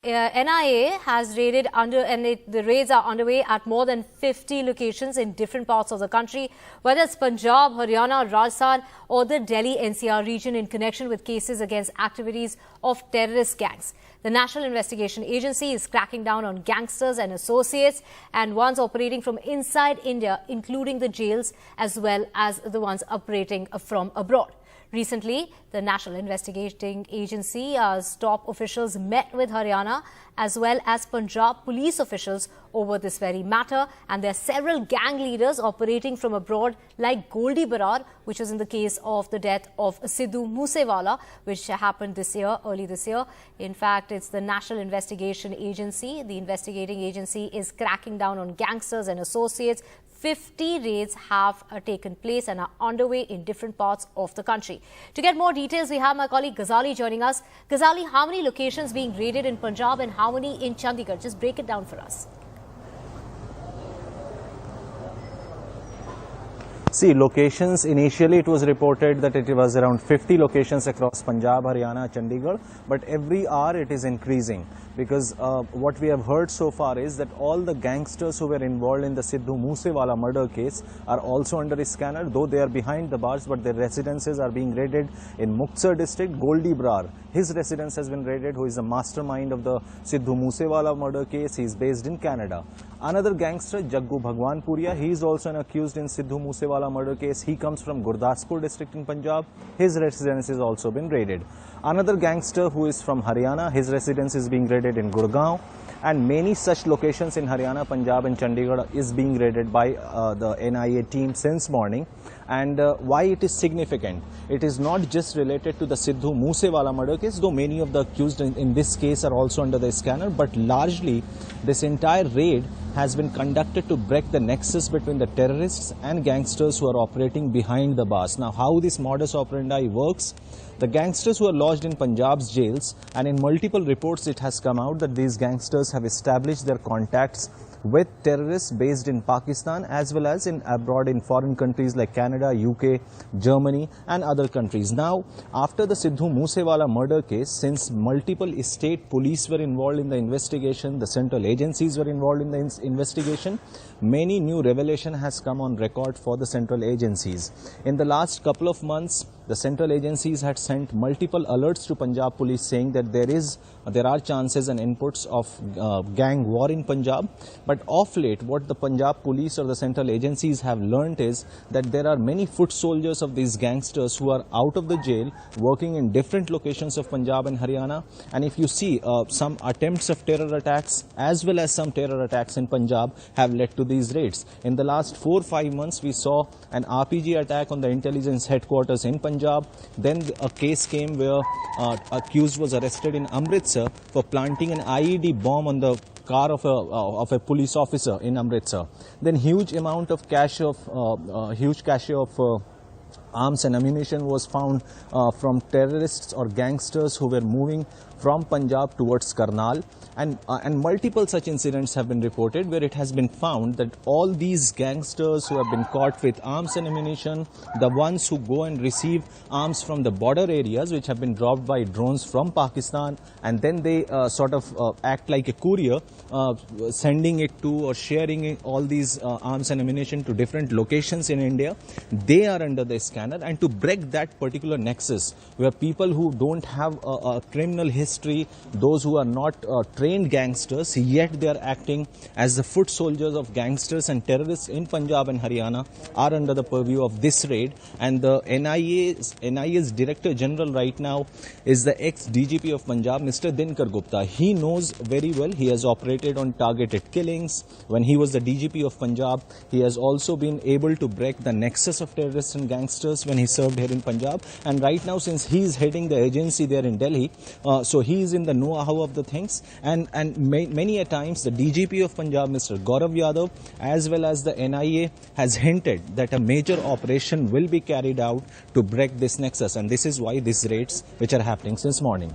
NIA has raided the raids are underway at more than 50 locations in different parts of the country, whether it's Punjab, Haryana, Rajasthan or the Delhi NCR region in connection with cases against activities of terrorist gangs. The National Investigation Agency is cracking down on gangsters and associates and ones operating from inside India, including the jails as well as the ones operating from abroad. Recently, the National Investigating Agency's top officials met with Haryana as well as Punjab police officials over this very matter, and there are several gang leaders operating from abroad like Goldy Brar, which was in the case of the death of Sidhu Moosewala, which happened early this year. In fact, it's the National Investigation Agency. The investigating agency is cracking down on gangsters and associates. 50 raids have taken place and are underway in different parts of the country. To get more details, we have my colleague Ghazali joining us. Ghazali, how many locations being raided in Punjab and how many in Chandigarh? Just break it down for us. See, locations, initially it was reported that it was around 50 locations across Punjab, Haryana, Chandigarh, but every hour it is increasing because what we have heard so far is that all the gangsters who were involved in the Sidhu Moosewala murder case are also under a scanner, though they are behind the bars, but their residences are being raided in Muktsar district. Goldy Brar, his residence has been raided, who is the mastermind of the Sidhu Moosewala murder case. He is based in Canada. Another gangster, Jaggu Bhagwanpuria, he is also an accused in Sidhu Moosewala murder case. He comes from Gurdaspur district in Punjab. His residence has also been raided. Another gangster who is from Haryana, his residence is being raided in Gurgaon. And many such locations in Haryana, Punjab and Chandigarh is being raided by the NIA team since morning. And why it is significant? It is not just related to the Sidhu Moosewala murder case, though many of the accused in this case are also under the scanner, but largely this entire raid has been conducted to break the nexus between the terrorists and gangsters who are operating behind the bars. Now, how this modus operandi works? The gangsters who are lodged in Punjab's jails, and in multiple reports it has come out that these gangsters have established their contacts with terrorists based in Pakistan as well as in abroad in foreign countries like Canada, UK, Germany and other countries. Now, after the Sidhu Moosewala murder case, since multiple state police were involved in the investigation, the central agencies were involved in the investigation, many new revelation has come on record for the central agencies. In the last couple of months, the central agencies had sent multiple alerts to Punjab police saying that there are chances and inputs of gang war in Punjab. But of late, what the Punjab police or the central agencies have learnt is that there are many foot soldiers of these gangsters who are out of the jail working in different locations of Punjab and Haryana. And if you see some attempts of terror attacks as well as some terror attacks in Punjab have led to these raids. In the last 4 or 5 months, we saw an RPG attack on the intelligence headquarters in Punjab. Then a case came where accused was arrested in Amritsar for planting an IED bomb on the car of a police officer in Amritsar. Then huge amount of cache of arms and ammunition was found from terrorists or gangsters who were moving from Punjab towards Karnal, and multiple such incidents have been reported where it has been found that all these gangsters who have been caught with arms and ammunition, the ones who go and receive arms from the border areas which have been dropped by drones from Pakistan, and then they sort of act like a courier, sending it to or sharing all these arms and ammunition to different locations in India, they are under the scanner. And to break that particular nexus where people who don't have a criminal history, those who are not trained gangsters, yet they are acting as the foot soldiers of gangsters and terrorists in Punjab and Haryana, are under the purview of this raid. And the NIA's Director General right now is the ex-DGP of Punjab, Mr. Dinkar Gupta. He knows very well, he has operated on targeted killings. When he was the DGP of Punjab, he has also been able to break the nexus of terrorists and gangsters when he served here in Punjab. And right now, since he is heading the agency there in Delhi, so he is in the know-how of the things. And many a times the DGP of Punjab, Mr. Gaurav Yadav, as well as the NIA has hinted that a major operation will be carried out to break this nexus. And this is why these raids which are happening since morning.